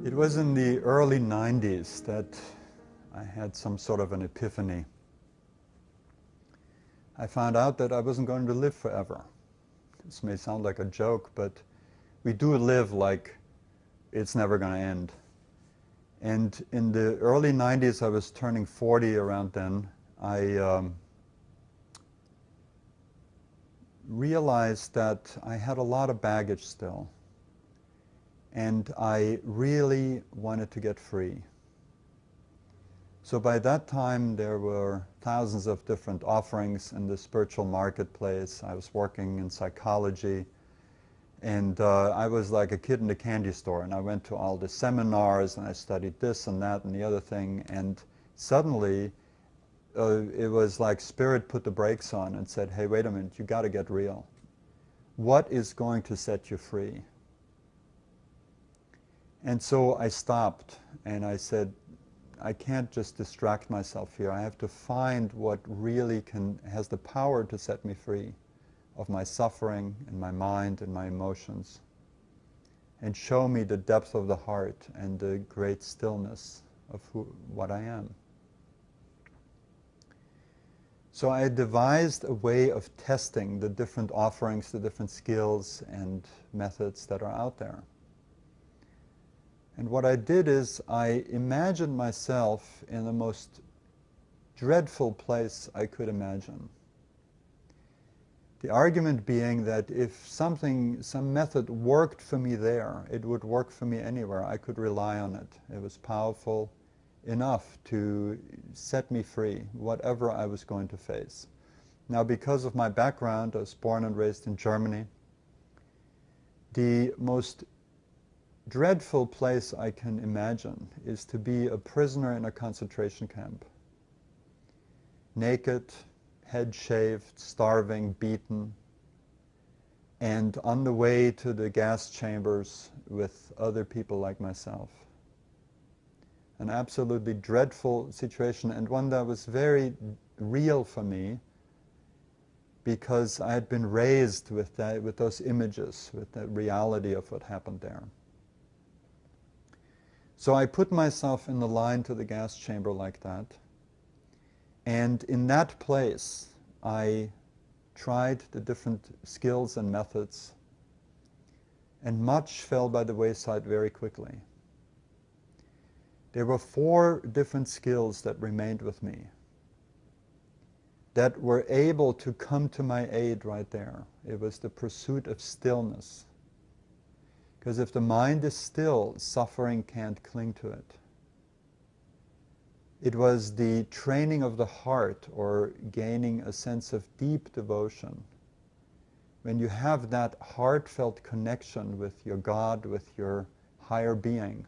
It was in the early 90s that I had some sort of an epiphany. I found out that I wasn't going to live forever. This may sound like a joke, but we do live like it's never going to end. And in the early 90s, I was turning 40 around then. I realized that I had a lot of baggage still. And I really wanted to get free. So by that time, there were thousands of different offerings in the spiritual marketplace. I was working in psychology, and I was like a kid in the candy store, and I went to all the seminars, and I studied this and that and the other thing, and suddenly it was like Spirit put the brakes on and said, hey, wait a minute, you got to get real. What is going to set you free? And so I stopped, and I said, I can't just distract myself here. I have to find what really has the power to set me free of my suffering and my mind and my emotions, and show me the depth of the heart and the great stillness of what I am. So I devised a way of testing the different offerings, the different skills and methods that are out there. And what I did is I imagined myself in the most dreadful place I could imagine. The argument being that if some method worked for me there, it would work for me anywhere. I could rely on it. It was powerful enough to set me free, whatever I was going to face. Now, because of my background, I was born and raised in Germany. The most dreadful place I can imagine is to be a prisoner in a concentration camp. Naked, head shaved, starving, beaten, and on the way to the gas chambers with other people like myself. An absolutely dreadful situation, and one that was very real for me because I had been raised with those images, with the reality of what happened there. So I put myself in the line to the gas chamber like that, and in that place I tried the different skills and methods, and much fell by the wayside very quickly. There were 4 different skills that remained with me that were able to come to my aid right there. It was the pursuit of stillness. Because if the mind is still, suffering can't cling to it. It was the training of the heart, or gaining a sense of deep devotion. When you have that heartfelt connection with your God, with your higher being,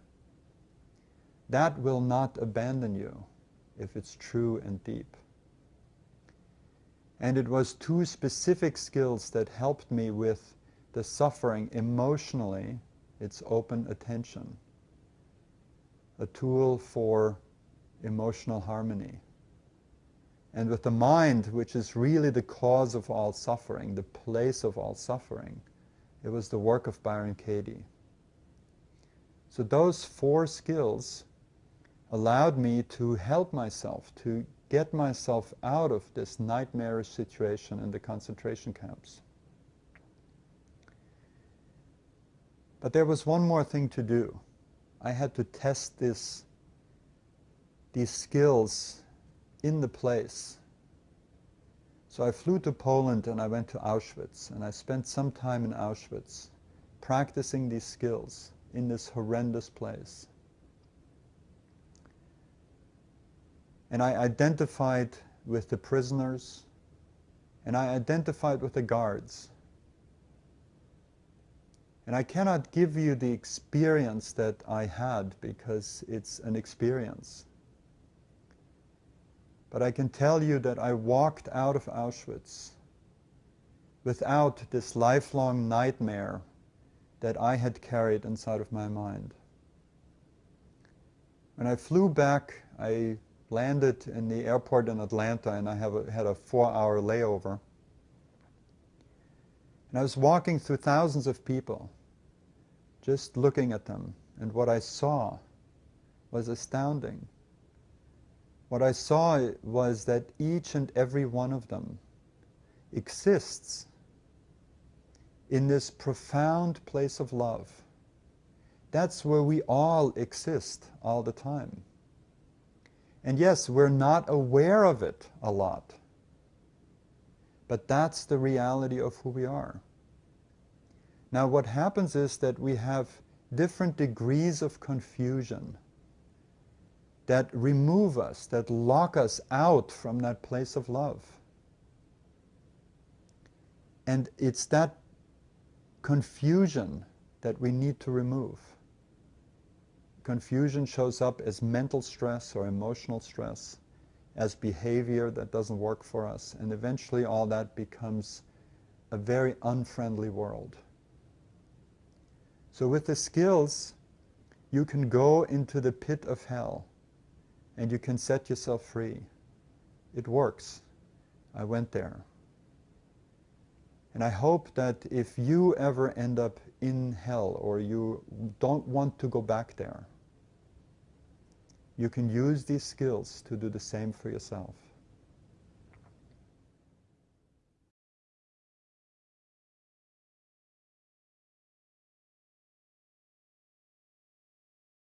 that will not abandon you if it's true and deep. And it was 2 specific skills that helped me with the suffering emotionally. It's open attention, a tool for emotional harmony. And with the mind, which is really the cause of all suffering, the place of all suffering, it was the work of Byron Katie. So those 4 skills allowed me to help myself, to get myself out of this nightmarish situation in the concentration camps. But there was one more thing to do. I had to test these skills in the place. So I flew to Poland and I went to Auschwitz, and I spent some time in Auschwitz practicing these skills in this horrendous place. And I identified with the prisoners, and I identified with the guards. And I cannot give you the experience that I had, because it's an experience. But I can tell you that I walked out of Auschwitz without this lifelong nightmare that I had carried inside of my mind. When I flew back, I landed in the airport in Atlanta, and I had a 4-hour layover. And I was walking through thousands of people, just looking at them and what I saw was astounding. What I saw was that each and every one of them exists in this profound place of love. That's where we all exist all the time. And yes, we're not aware of it a lot, but that's the reality of who we are. Now what happens is that we have different degrees of confusion that remove us, that lock us out from that place of love. And it's that confusion that we need to remove. Confusion shows up as mental stress or emotional stress, as behavior that doesn't work for us, and eventually all that becomes a very unfriendly world. So with the skills, you can go into the pit of hell and you can set yourself free. It works. I went there. And I hope that if you ever end up in hell or you don't want to go back there, you can use these skills to do the same for yourself.